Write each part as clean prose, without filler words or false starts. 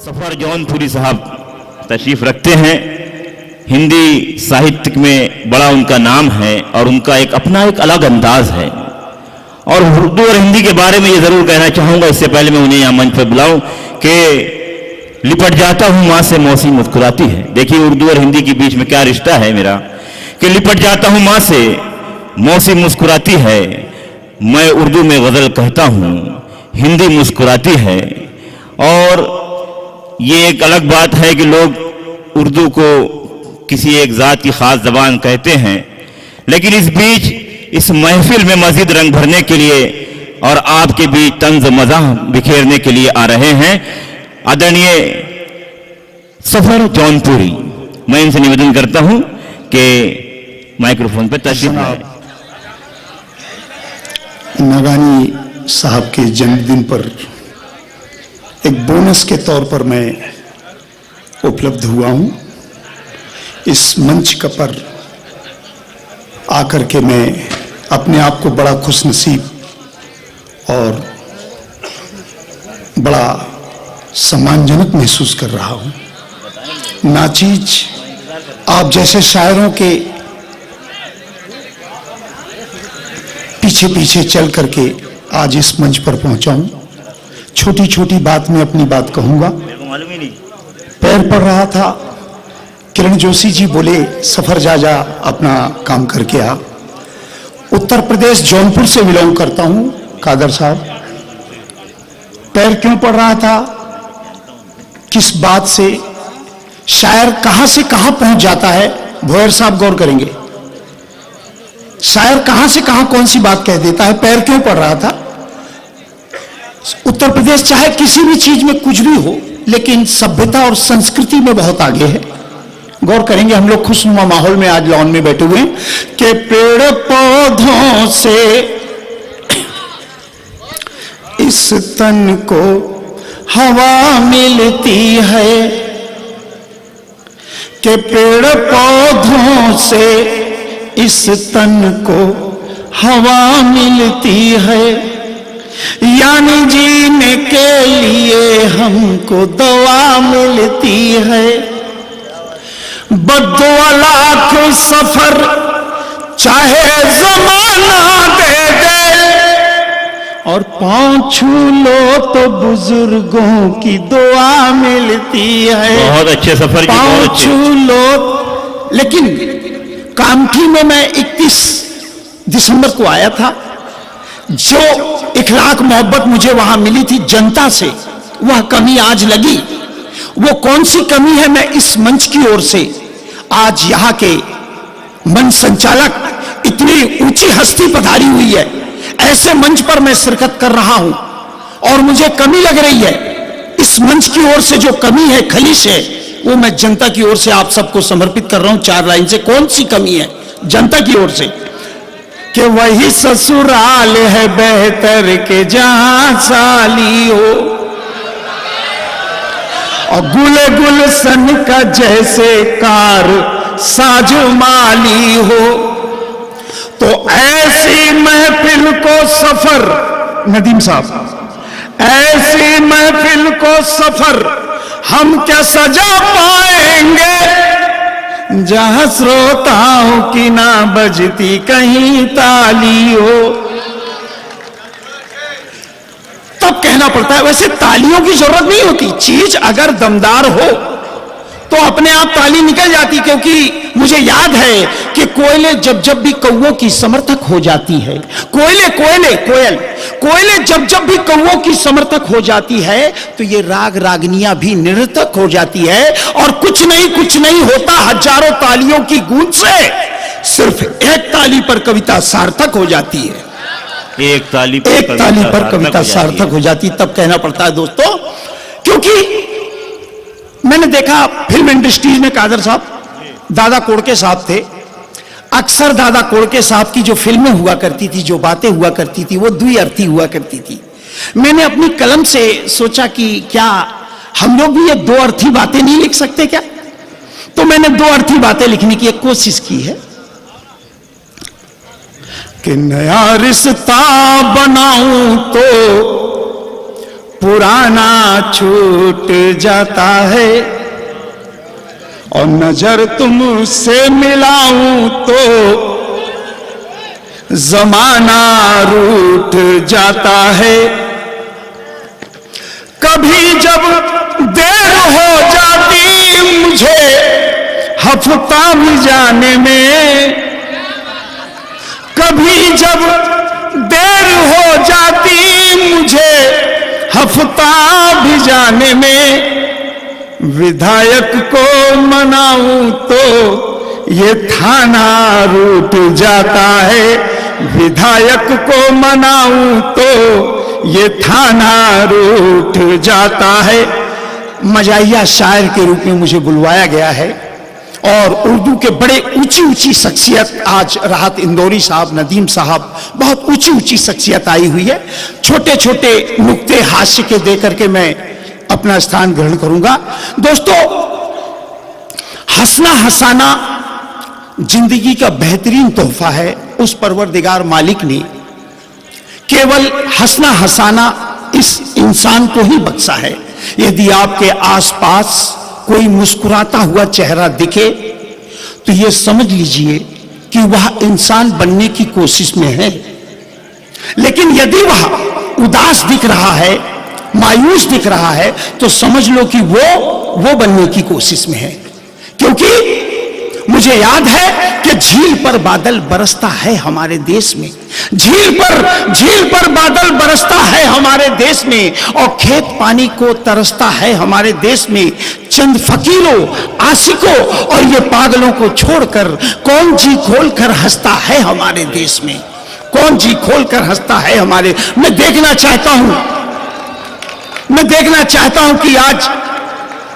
सफर जौनपुरी साहब तशरीफ रखते हैं। हिंदी साहित्य में बड़ा उनका नाम है और उनका अपना एक अलग अंदाज है। और उर्दू और हिंदी के बारे में ये जरूर कहना चाहूंगा, इससे पहले मैं उन्हें यहाँ मंच पर बुलाऊं, कि लिपट जाता हूं माँ से मौसी मुस्कुराती है। देखिए उर्दू और हिंदी के बीच में क्या रिश्ता है मेरा, कि लिपट जाता हूं माँ से मौसी मुस्कुराती है। मैं उर्दू में गजल कहता हूं, हिंदी मुस्कुराती है। और ये एक अलग बात है कि लोग उर्दू को किसी एक जात की खास जबान कहते हैं, लेकिन इस बीच इस महफिल में मजीद रंग भरने के लिए और आपके बीच तंज मज़ाह बिखेरने के लिए आ रहे हैं आदरणीय सफर जौनपुरी। मैं इनसे निवेदन करता हूं कि माइक्रोफोन पर तशरीफ लाएं। नगानी साहब के जन्मदिन पर एक बोनस के तौर पर मैं उपलब्ध हुआ हूं। इस मंच का पर आकर के मैं अपने आप को बड़ा खुशनसीब और बड़ा सम्मानजनक महसूस कर रहा हूं। नाचीज आप जैसे शायरों के पीछे पीछे चल करके आज इस मंच पर पहुंचा हूं। छोटी छोटी बात में अपनी बात कहूंगा। पैर पड़ रहा था, किरण जोशी जी बोले सफर जा अपना काम करके आ। उत्तर प्रदेश जौनपुर से बिलोंग करता हूं कादर साहब। पैर क्यों पड़ रहा था, किस बात से, शायर कहां से कहां पहुंच जाता है, भोयर साहब गौर करेंगे। शायर कहां से कहां कौन सी बात कह देता है। पैर क्यों पड़ रहा था, उत्तर प्रदेश चाहे किसी भी चीज में कुछ भी हो, लेकिन सभ्यता और संस्कृति में बहुत आगे है। गौर करेंगे, हम लोग खुशनुमा माहौल में आज लॉन में बैठे हुए हैं कि पेड़ पौधों से इस तन को हवा मिलती है, कि पेड़ पौधों से इस तन को हवा मिलती है, यानी जीने के लिए हमको दवा मिलती है। बद्दुआ लाख सफर चाहे जमाना दे दे, और पांव छू लो तो बुजुर्गों की दुआ मिलती है। बहुत अच्छे सफर, पांव छू लो। लेकिन कामठी में मैं 31 दिसंबर को आया था। जो इखलाक मोहब्बत मुझे वहां मिली थी जनता से, वह कमी आज लगी। वो कौन सी कमी है, मैं इस मंच की ओर से आज यहां के मंच संचालक, इतनी ऊंची हस्ती पधारी हुई है, ऐसे मंच पर मैं शिरकत कर रहा हूं और मुझे कमी लग रही है। इस मंच की ओर से जो कमी है, खलिश है, वो मैं जनता की ओर से आप सबको समर्पित कर रहा हूं 4 लाइन से। कौन सी कमी है जनता की ओर से, कि वही ससुराल है बेहतर के जहां साली हो, और गुल गुलशन का जैसे कार साज माली हो। तो ऐसी महफिल को सफर, नदीम साहब, ऐसी महफिल को सफर हम क्या सजा पाएंगे, जहां श्रोताओं की ना बजती कहीं ताली हो। तब कहना पड़ता है, वैसे तालियों की जरूरत नहीं होती, चीज अगर दमदार हो तो अपने आप ताली निकल जाती। क्योंकि मुझे याद है कि कोयले जब जब भी कौवों की समर्थक हो जाती है, कोयले जब जब भी कौवों की समर्थक हो जाती है, तो ये राग रागनियां भी निरर्थक हो जाती है। और कुछ नहीं होता हजारों तालियों की गूंज से, सिर्फ एक ताली पर कविता सार्थक हो जाती है। एक ताली पर कविता सार्थक हो जाती। तब कहना पड़ता है दोस्तों, क्योंकि मैंने देखा फिल्म इंडस्ट्री में कादर साहब, दादा कोड़के साहब थे। अक्सर दादा कोड़के साहब की जो फिल्में हुआ करती थी, जो बातें हुआ करती थी, वो द्विअर्थी हुआ करती थी। मैंने अपनी कलम से सोचा कि क्या हम लोग भी ये 2 अर्थी बातें नहीं लिख सकते क्या। तो मैंने 2 अर्थी बातें लिखने की एक कोशिश की है कि नया रिश्ता बनाऊं तो पुराना छूट जाता है, और नजर तुमसे मिलाऊं तो जमाना रूठ जाता है। कभी जब देर हो जाती मुझे हफ्ता भी जाने में, कभी जब देर हो जाती मुझे हफ्ता भी जाने में, विधायक को मनाऊं तो ये थाना रूठ जाता है, विधायक को मनाऊं तो ये थाना रूठ जाता है। मजाहिया शायर के रूप में मुझे बुलवाया गया है, और उर्दू के बड़े ऊंची ऊंची शख्सियत, आज राहत इंदौरी साहब, नदीम साहब, बहुत ऊंची ऊंची शख्सियत आई हुई है। छोटे छोटे नुक्ते हास्य के दे करके मैं अपना स्थान ग्रहण करूंगा। दोस्तों, हंसना हंसाना जिंदगी का बेहतरीन तोहफा है। उस परवरदिगार मालिक ने केवल हंसना हंसाना इस इंसान को ही बख्शा है। यदि आपके आसपास कोई मुस्कुराता हुआ चेहरा दिखे तो यह समझ लीजिए कि वह इंसान बनने की कोशिश में है। लेकिन यदि वह उदास दिख रहा है, मायूस दिख रहा है, तो समझ लो कि वो बनने की कोशिश में है। क्योंकि मुझे याद है कि झील पर बादल बरसता है हमारे देश में, झील पर बादल बरसता है हमारे देश में, और खेत पानी को तरसता है हमारे देश में। चंद फकीरों, आशिकों और ये पागलों को छोड़कर कौन जी खोलकर हंसता है हमारे देश में, कौन जी खोलकर हंसता है हमारे। मैं देखना चाहता हूं कि आज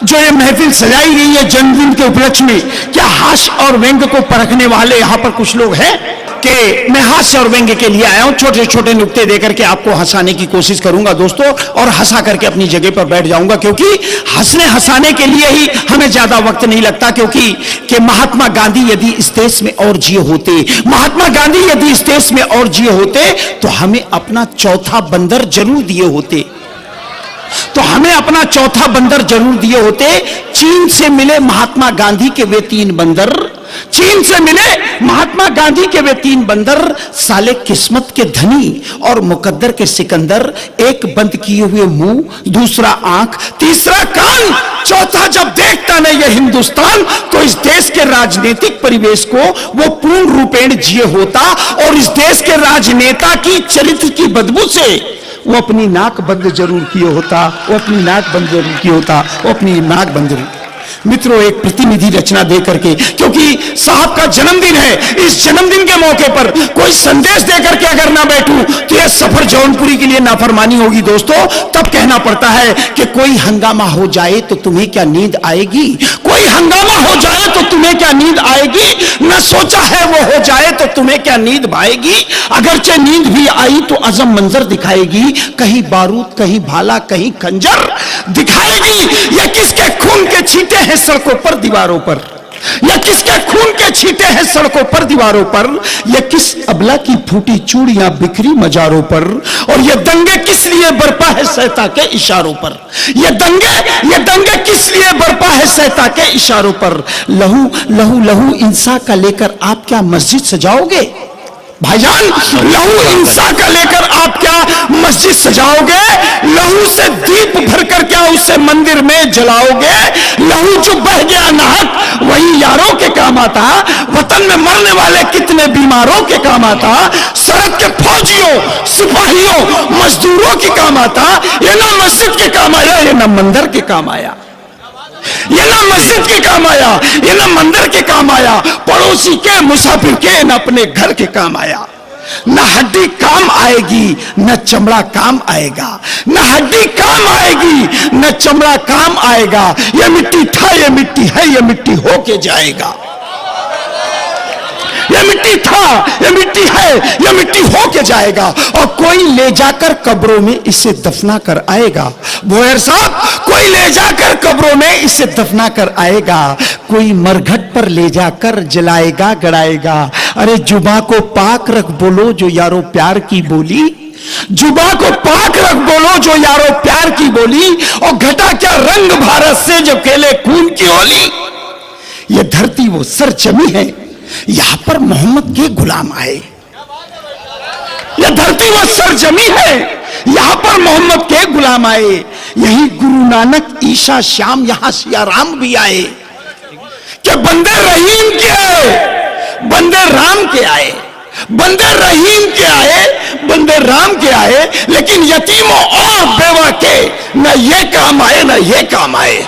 जो ये महफिल सजाई गई है जन्मदिन के उपलक्ष्य में, क्या हास्य और व्यंग्य को परखने वाले यहां पर कुछ लोग हैं? कि मैं हास्य और व्यंग्य के लिए आया हूं, छोटे छोटे नुक्ते देकर के आपको हंसाने की कोशिश करूंगा दोस्तों, और हंसा करके अपनी जगह पर बैठ जाऊंगा। क्योंकि हंसने हंसाने के लिए ही हमें ज्यादा वक्त नहीं लगता। क्योंकि महात्मा गांधी यदि इस देश में और जिए होते, तो हमें अपना चौथा बंदर जरूर दिए होते। चीन से मिले महात्मा गांधी के वे तीन बंदर, साले किस्मत के धनी और मुकद्दर के सिकंदर। एक बंद किए हुए मुंह, दूसरा आंख, तीसरा कान, चौथा जब देखता नहीं ये हिंदुस्तान, तो इस देश के राजनीतिक परिवेश को वो पूर्ण रूपेण जिए होता, और इस देश के राजनेता की चरित्र की बदबू से वो अपनी नाक बंद जरूर किए होता। मित्रों, एक प्रतिनिधि रचना दे करके, क्योंकि साहब का जन्मदिन है, इस जन्मदिन के मौके पर कोई संदेश दे करके अगर ना बैठूं तो यह सफर जौनपुरी के लिए नाफरमानी होगी दोस्तों। तब कहना पड़ता है कि कोई हंगामा हो जाए तो तुम्हें क्या नींद आएगी, न सोचा है वो हो जाए तो तुम्हें क्या नींद भाएगी। अगरचे नींद भी आई तो अजम मंजर दिखाएगी, कहीं बारूद, कहीं भाला, कहीं खंजर दिखाएगी। यह किसके खून के छींटे हैं सड़कों पर, दीवारों पर, या किसके खून के छींटे हैं सड़कों पर, दीवारों पर, या किस अबला की फूटी चूड़ियां बिखरी मजारों पर, और ये दंगे किस लिए बरपा है सहता के इशारों पर, ये दंगे किस लिए बरपा है सहता के इशारों पर। लहू लहू लहू इंसान का लेकर आप क्या मस्जिद सजाओगे भाईजान? लहू इंसान का लेकर आप क्या मस्जिद सजाओगे? लहू से दीप भरकर क्या उसे मंदिर में जलाओगे? लहू जो बह गया नाहक वही यारों के काम आता, वतन में मरने वाले कितने बीमारों के काम आता, सड़क के फौजियों, सिपाहियों, मजदूरों के काम आता। ये ना मस्जिद के काम आया, ये ना मंदिर के काम आया, ये ना मस्जिद के काम आया, ये ना मंदिर के काम आया, पड़ोसी के, मुसाफिर के, न अपने घर के काम आया। न हड्डी काम आएगी न चमड़ा काम आएगा, न हड्डी काम आएगी न चमड़ा काम आएगा। ये मिट्टी था, ये मिट्टी है, ये मिट्टी होके जाएगा। ये मिट्टी था, ये मिट्टी है, ये मिट्टी होके जाएगा, और कोई ले जाकर कब्रों में इसे दफना कर आएगा। भोयर साहब, कोई ले जाकर कब्रों में इसे दफना कर आएगा, कोई मरघट पर ले जाकर जलाएगा, गड़ाएगा। अरे जुबा को पाक रख बोलो जो यारो प्यार की बोली, जुबा को पाक रख बोलो जो यारो प्यार की बोली, और घटा क्या रंग भारत से जो खेले खून की होली। ये धरती वो सरजमी है, यहां पर मोहम्मद के गुलाम आए। यह धरती वो सरजमी है, यहां पर मोहम्मद के गुलाम आए। यही गुरु नानक, ईसा, श्याम, यहां सिया राम भी आए। कि बंदे रहीम के आए, बंदे राम के आए, बंदे रहीम के आए, बंदे राम के आए, लेकिन यतीमों और बेवा के न ये काम आए न ये काम आए।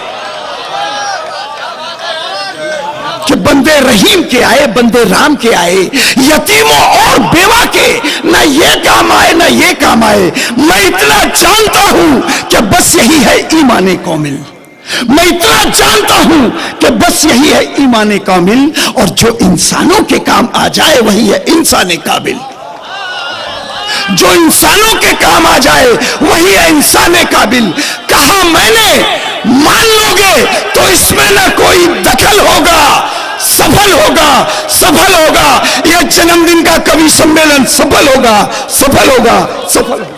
कि बंदे रहीम के आए, बंदे राम के आए, यतीमों और बेवा के न ये काम आए न ये काम आए। मैं इतना जानता हूं कि बस यही है ईमान कामिल। मैं इतना जानता हूं कि बस यही है ईमान कामिल, और जो इंसानों के काम आ जाए वही है इंसान काबिल। जो इंसानों के काम आ जाए वही है इंसान काबिल। कहा मैंने, मान लोगे तो इसमें ना कोई दखल होगा, सफल होगा, सफल होगा। यह जन्मदिन का कवि सम्मेलन सफल होगा, सफल होगा, सफल होगा।